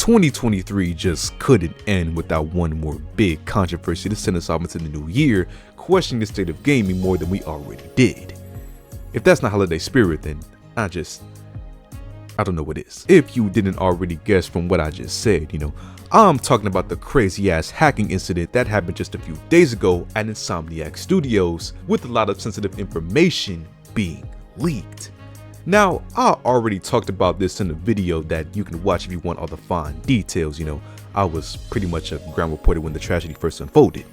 2023 just couldn't end without one more big controversy to send us off into the new year, questioning the state of gaming more than we already did. If that's not holiday spirit, then I don't know what is. If you didn't already guess from what I just said, I'm talking about the crazy ass hacking incident that happened just a few days ago at Insomniac Studios, with a lot of sensitive information being leaked. Now, I already talked about this in a video that you can watch if you want all the fine details. I was pretty much a ground reporter when the tragedy first unfolded.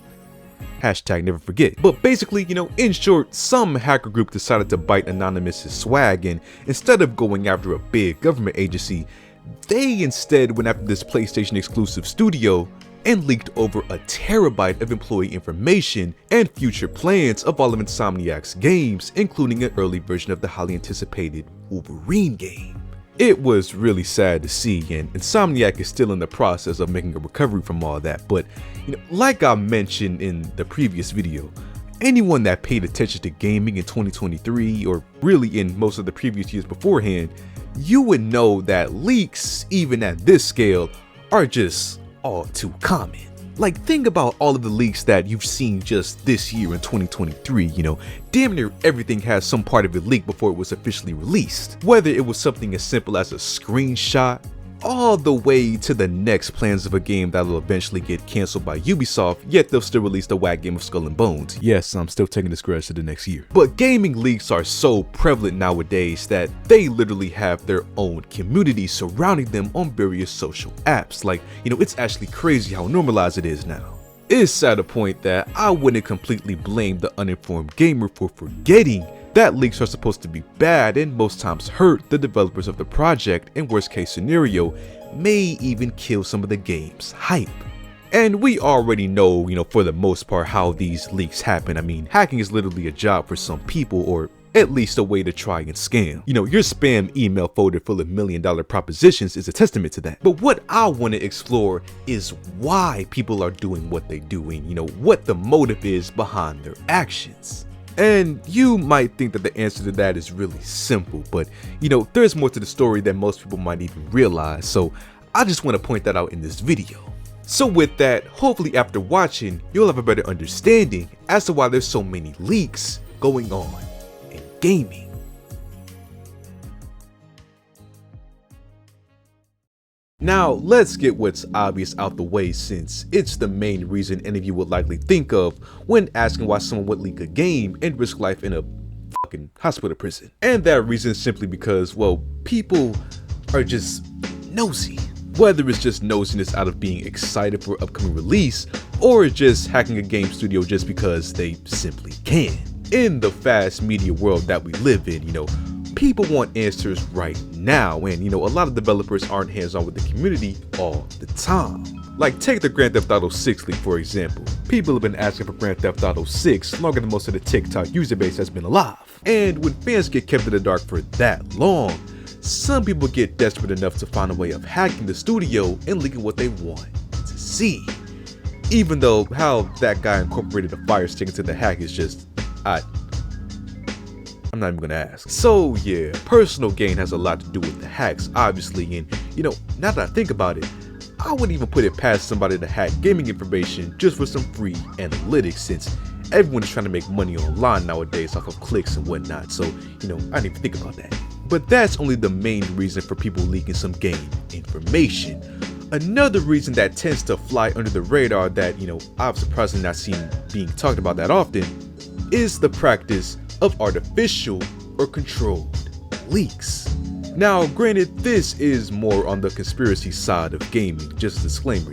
Hashtag never forget. But basically, in short, some hacker group decided to bite Anonymous's swag, and instead of going after a big government agency, they instead went after this PlayStation exclusive studio and leaked over a terabyte of employee information and future plans of all of Insomniac's games, including an early version of the highly anticipated Wolverine game. It was really sad to see, and Insomniac is still in the process of making a recovery from all that, but like I mentioned in the previous video, anyone that paid attention to gaming in 2023, or really in most of the previous years beforehand, you would know that leaks, even at this scale, are just all too common. Like, think about all of the leaks that you've seen just this year in 2023, damn near everything has some part of it leaked before it was officially released. Whether it was something as simple as a screenshot, all the way to the next plans of a game that will eventually get cancelled by Ubisoft, yet they'll still release the whack game of Skull and Bones. Yes, I'm still taking this grudge to the next year. But gaming leaks are so prevalent nowadays that they literally have their own community surrounding them on various social apps. Like, it's actually crazy how normalized it is now. It's at a point that I wouldn't completely blame the uninformed gamer for forgetting that leaks are supposed to be bad and most times hurt the developers of the project, and worst case scenario, may even kill some of the game's hype. And we already know, for the most part how these leaks happen. I mean, hacking is literally a job for some people, or at least a way to try and scam. Your spam email folder full of $1 million propositions is a testament to that. But what I want to explore is why people are doing what they do, and what the motive is behind their actions. And you might think that the answer to that is really simple, but there's more to the story than most people might even realize, so I just want to point that out in this video. So with that, hopefully after watching, you'll have a better understanding as to why there's so many leaks going on in gaming. Now, let's get what's obvious out the way, since it's the main reason any of you would likely think of when asking why someone would leak a game and risk life in a fucking hospital prison. And that reason is simply because, well, people are just nosy. Whether it's just nosiness out of being excited for upcoming release, or just hacking a game studio just because they simply can. In the fast media world that we live in, people want answers right now, and a lot of developers aren't hands-on with the community all the time. Like, take the Grand Theft Auto 6 leak for example. People have been asking for Grand Theft Auto 6 longer than most of the TikTok user base has been alive. And when fans get kept in the dark for that long, some people get desperate enough to find a way of hacking the studio and leaking what they want to see. Even though how that guy incorporated a fire stick into the hack is just, I'm not even gonna ask. So yeah, personal gain has a lot to do with the hacks, obviously, and now that I think about it, I wouldn't even put it past somebody to hack gaming information just for some free analytics, since everyone is trying to make money online nowadays off of clicks and whatnot, so I didn't even think about that. But that's only the main reason for people leaking some game information. Another reason that tends to fly under the radar that, I've surprisingly not seen being talked about that often, is the practice of artificial or controlled leaks. Now, granted, this is more on the conspiracy side of gaming, just a disclaimer,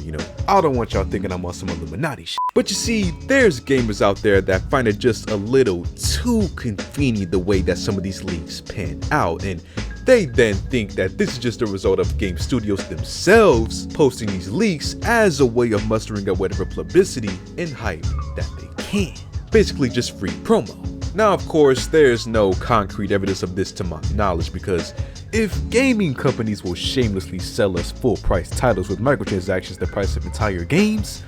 I don't want y'all thinking I'm on some Illuminati shit. But you see, there's gamers out there that find it just a little too convenient the way that some of these leaks pan out, and they then think that this is just a result of game studios themselves posting these leaks as a way of mustering up whatever publicity and hype that they can. Basically just free promo. Now, of course, there's no concrete evidence of this to my knowledge, because if gaming companies will shamelessly sell us full-price titles with microtransactions the price of entire games,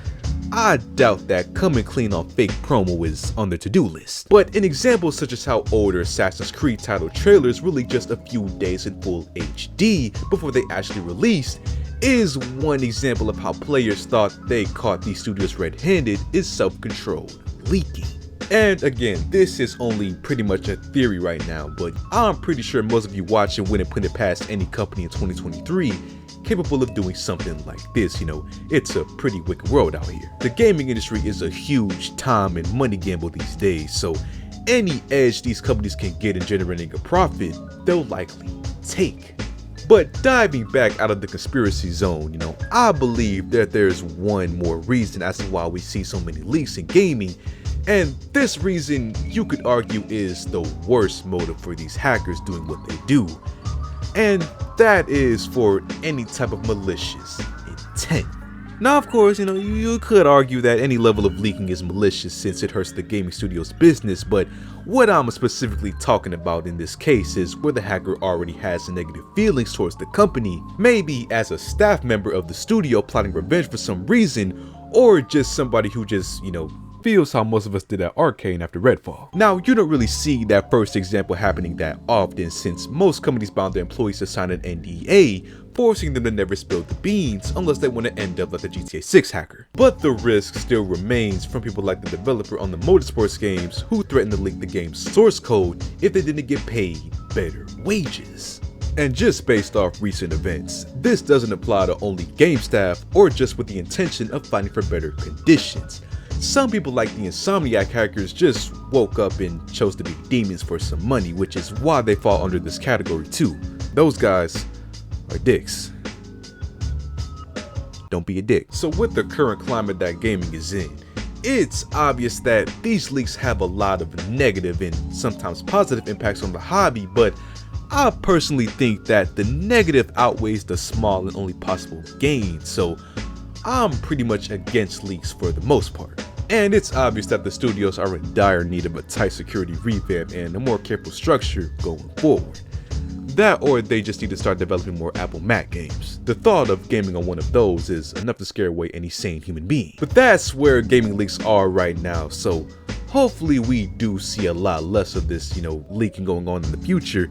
I doubt that coming clean on fake promo is on their to-do list. But an example such as how older Assassin's Creed title trailers releaked just a few days in full HD before they actually released is one example of how players thought they caught these studios red-handed is self-controlled leaking. And again, this is only pretty much a theory right now, but I'm pretty sure most of you watching wouldn't put it past any company in 2023 capable of doing something like this. You know, it's a pretty wicked world out here. The gaming industry is a huge time and money gamble these days, so any edge these companies can get in generating a profit, they'll likely take. But diving back out of the conspiracy zone, you know, I believe that there's one more reason as to why we see so many leaks in gaming, and this reason you could argue is the worst motive for these hackers doing what they do, and that is for any type of malicious intent. Now, of course, you know, you could argue that any level of leaking is malicious since it hurts the gaming studio's business, but what I'm specifically talking about in this case is where the hacker already has negative feelings towards the company, maybe as a staff member of the studio plotting revenge for some reason, or just somebody who just, you know, feels how most of us did at Arcane after Redfall. Now, you don't really see that first example happening that often since most companies bound their employees to sign an NDA, forcing them to never spill the beans unless they want to end up like the GTA 6 hacker. But the risk still remains from people like the developer on the motorsports games who threatened to leak the game's source code if they didn't get paid better wages. And just based off recent events, this doesn't apply to only game staff or just with the intention of fighting for better conditions. Some people like the Insomniac hackers just woke up and chose to be demons for some money, which is why they fall under this category too. Those guys are dicks. Don't be a dick. So with the current climate that gaming is in, it's obvious that these leaks have a lot of negative and sometimes positive impacts on the hobby, but I personally think that the negative outweighs the small and only possible gains, so I'm pretty much against leaks for the most part. And it's obvious that the studios are in dire need of a tight security revamp and a more careful structure going forward. That or they just need to start developing more Apple Mac games. The thought of gaming on one of those is enough to scare away any sane human being. But that's where gaming leaks are right now, so hopefully we do see a lot less of this, you know, leaking going on in the future,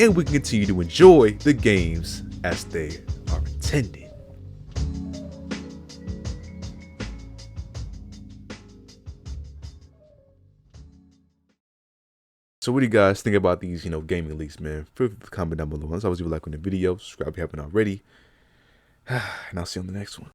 and we can continue to enjoy the games as they are intended. So what do you guys think about these, you know, gaming leaks, man? Feel free to comment down below. As always, leave a like on the video, subscribe if you haven't already, and I'll see you on the next one.